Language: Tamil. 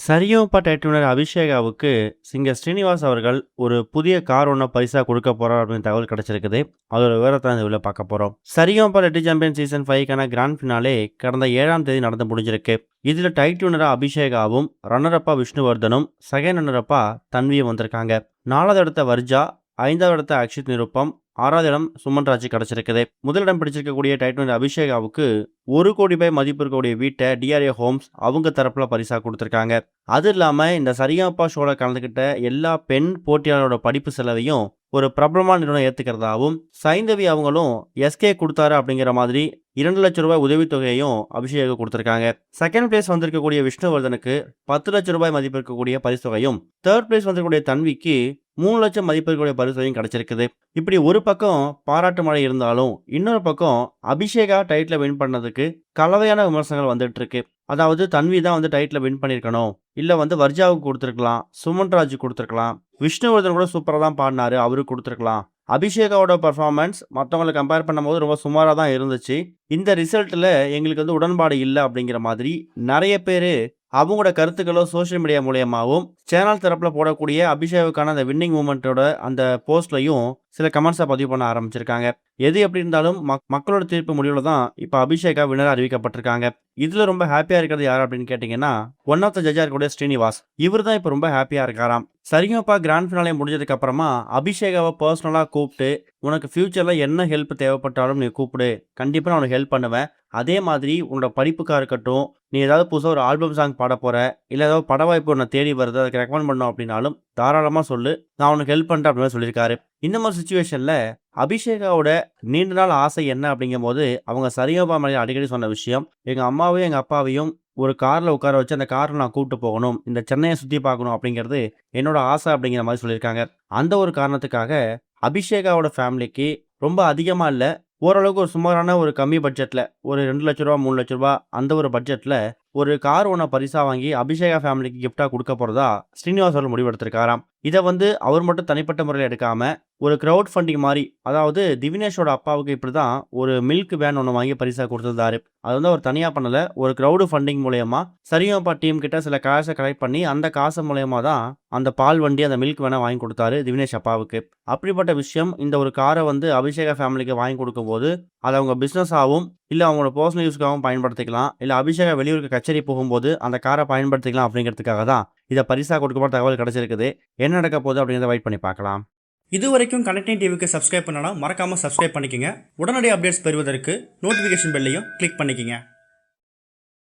சரிகமப டைட்டில் அபிஷேகாவுக்கு சிங்கர் ஸ்ரீனிவாஸ் அவர்கள் ஒரு புதிய கார் ஒன்று பரிசா கொடுக்க போறார் அப்படின்னு தகவல் கிடைச்சிருக்குது. அதோட விவரத்தை இந்த வீடியோல பார்க்க போறோம். சரிகமப ரெட்டி சாம்பியன் சீசன் 5க்கான கிராண்ட் ஃபினாலே கடந்த 7ஆம் தேதி நடந்து முடிஞ்சிருக்கு. இதுல டைட்டில் அபிஷேகாவும், ரன்னர் அப்பா விஷ்ணுவர்தனும், செகண்ட் ரன்னர் அப்பா தன்வியும் வந்திருக்காங்க. 4வது இடத்த வர்ஜா, 5வது இடத்த அக்ஷித் நிருப்பம், 6வது இடம் சுமன் ராஜ் கிடைச்சிருக்குது. முதலிடம் பிடிச்சிருக்கக்கூடிய டைட்டில் அபிஷேகாவுக்கு 1 கோடி ரூபாய் மதிப்பு இருக்கக்கூடிய வீட்டை டிஆர்ஏ ஹோம்ஸ் அவங்க தரப்புல பரிசா கொடுத்துருக்காங்க. அது இல்லாம இந்த சரிகமப ஷோல கலந்துக்கிட்ட எல்லா பெண் போட்டியாளரோட படிப்பு செலவையும் ஒரு பிரபலமான நிறுவனம் ஏத்துக்கிறதாவும், சைந்தவி அவங்களும் எஸ்கே கொடுத்தாரு அப்படிங்கிற மாதிரி 2 லட்சம் ரூபாய் உதவித்தொகையையும் அபிஷேகம் கொடுத்திருக்காங்க. செகண்ட் பிளேஸ் வந்திருக்கக்கூடிய விஷ்ணுவர்தனுக்கு 10 லட்சம் ரூபாய் மதிப்பு இருக்கக்கூடிய பரிசு தொகையும், தேர்ட் பிளேஸ் வந்திருக்கக்கூடிய தன்விக்கு 3 லட்சம் மதிப்பு இருக்கக்கூடிய பரிசு தொகையும் கிடைச்சிருக்குது. இப்படி ஒரு பக்கம் பாராட்டு மழை இருந்தாலும், இன்னொரு பக்கம் அபிஷேகா டைட்டில வின் பண்ணதுக்கு கலவையான விமர்சனங்கள் வந்துட்டு இருக்கு. அதாவது தன்வி தான் டைட்டில் வின் பண்ணியிருக்கணும், இல்லை வர்ஜாவுக்கு கொடுத்துருக்கலாம், சுமன் ராஜ் கொடுத்துருக்கலாம், விஷ்ணுவர்தன் கூட சூப்பராக தான் பாடினாரு, அவருக்கு கொடுத்துருக்கலாம். அபிஷேகாவோட பர்ஃபார்மன்ஸ் மற்றவங்களை கம்பேர் பண்ணும்போது ரொம்ப சுமாராக தான் இருந்துச்சு. இந்த ரிசல்ட்டில் எங்களுக்கு உடன்பாடு இல்லை அப்படிங்கிற மாதிரி நிறைய பேர் அவங்களோட கருத்துக்களோ சோஷியல் மீடியா மூலியமாகவும், சேனல் தரப்பில் போடக்கூடிய அபிஷேகுக்கான அந்த வின்னிங் மூமெண்ட்டோட அந்த போஸ்ட்லையும் சில கமெண்ட்ஸை பதிவு பண்ண ஆரம்பிச்சிருக்காங்க. எது எப்படி இருந்தாலும் மக்களோட தீர்ப்பு முடிவில் தான் இப்போ அபிஷேகா வின்னர் அறிவிக்கப்பட்டிருக்காங்க. இதில் ரொம்ப ஹாப்பியாக இருக்கிறது யார் அப்படின்னு கேட்டிங்கன்னா, ஒன் ஆஃப் த ஜட்ஜாக இருக்கக்கூடிய ஸ்ரீனிவாஸ். இவர் தான் இப்போ ரொம்ப ஹாப்பியாக இருக்காராம். சரிகமப கிராண்ட் ஃபினாலே முடிஞ்சதுக்கு அப்புறமா அபிஷேகாவை பர்சனலாக கூப்பிட்டு, உனக்கு ஃபியூச்சரில் என்ன ஹெல்ப் தேவைப்பட்டாலும் நீ கூப்பிடு, கண்டிப்பாக நான் உனக்கு ஹெல்ப் பண்ணுவேன். அதே மாதிரி உன்னோட படிப்புக்காக இருக்கட்டும், நீ ஏதாவது புதுசாக ஒரு ஆல்பம் சாங் பாட போகிற, இல்லை ஏதாவது பட வாய்ப்பு உன்னை தேடி வருது, அதுக்கு ரெக்கமெண்ட் பண்ணோம் அப்படின்னாலும் தாராளமாக சொல்லு, நான் உனக்கு ஹெல்ப் பண்ணுறேன் அப்படின்னு சொல்லியிருக்காரு. இந்த மாதிரி சுச்சுவேஷனில் அபிஷேகாவோட நீண்ட நாள் ஆசை என்ன அப்படிங்கும் போது, அவங்க சரிகமப மேலே அடிக்கடி சொன்ன விஷயம், எங்கள் அம்மாவையும் எங்கள் அப்பாவையும் ஒரு காரில் உட்கார வச்சு அந்த காரில் நான் கூப்பிட்டு போகணும், இந்த சென்னையை சுற்றி பார்க்கணும் அப்படிங்கிறது என்னோட ஆசை அப்படிங்கிற மாதிரி சொல்லியிருக்காங்க. அந்த ஒரு காரணத்துக்காக அபிஷேகாவோட ஃபேமிலிக்கு ரொம்ப அதிகமாக இல்லை, ஓரளவுக்கு ஒரு சுமாரான ஒரு கம்மி பட்ஜெட்டில், ஒரு 2 லட்ச ரூபா 3 லட்ச ரூபா அந்த ஒரு பட்ஜெட்டில் ஒரு கார் ஒன்றை பரிசாக வாங்கி அபிஷேகா ஃபேமிலிக்கு கிஃப்டாக கொடுக்க போகிறதா ஸ்ரீனிவாஸ் அவர்கள் முடிவெடுத்திருக்காராம். இதை அவர் மட்டும் தனிப்பட்ட முறையில் எடுக்காமல் ஒரு க்ரௌட் ஃபண்டிங் மாதிரி, அதாவது திவினேஷோட அப்பாவுக்கு இப்படி தான் ஒரு மில்க் வேன் ஒன்று வாங்கி பரிசாக கொடுத்துருந்தாரு. அது அவர் தனியாக பண்ணலை, ஒரு க்ரௌடு ஃபண்டிங் மூலயமா சரிகமப டீம் கிட்ட சில காசை கலெக்ட் பண்ணி அந்த காசு மூலயமா தான் அந்த பால் வண்டி, அந்த மில்க் வேனை வாங்கி கொடுத்தாரு திவினேஷ் அப்பாவுக்கு. அப்படிப்பட்ட விஷயம் இந்த ஒரு காரை அபிஷேகா ஃபேமிலிக்கு வாங்கி கொடுக்கும்போது அதை அவங்க பிஸ்னஸாகவும், இல்லை அவங்களோட பர்சனல் யூஸ்க்காகவும் பயன்படுத்திக்கலாம், இல்லை அபிஷேகா வெளியூருக்கு கச்சேரி போகும்போது அந்த காரை பயன்படுத்திக்கலாம் அப்படிங்கிறதுக்காக தான் இதை பரிசாக கொடுக்கப்பட்ட தகவல் கிடைச்சிருக்குது. என்ன நடக்க போகுது அப்படிங்கிறத வெயிட் பண்ணி பார்க்கலாம். இது வரைக்கும் கனெக்டிங் டிவிக்கு சப்ஸ்கிரைப் பண்ணனா மறக்காமல் சப்ஸ்கிரைப் பண்ணிக்கங்க. உடனடி அப்டேட்ஸ் பெறுவதற்கு நோட்டிஃபிகேஷன் பெல்லையும் கிளிக் பண்ணிக்கங்க.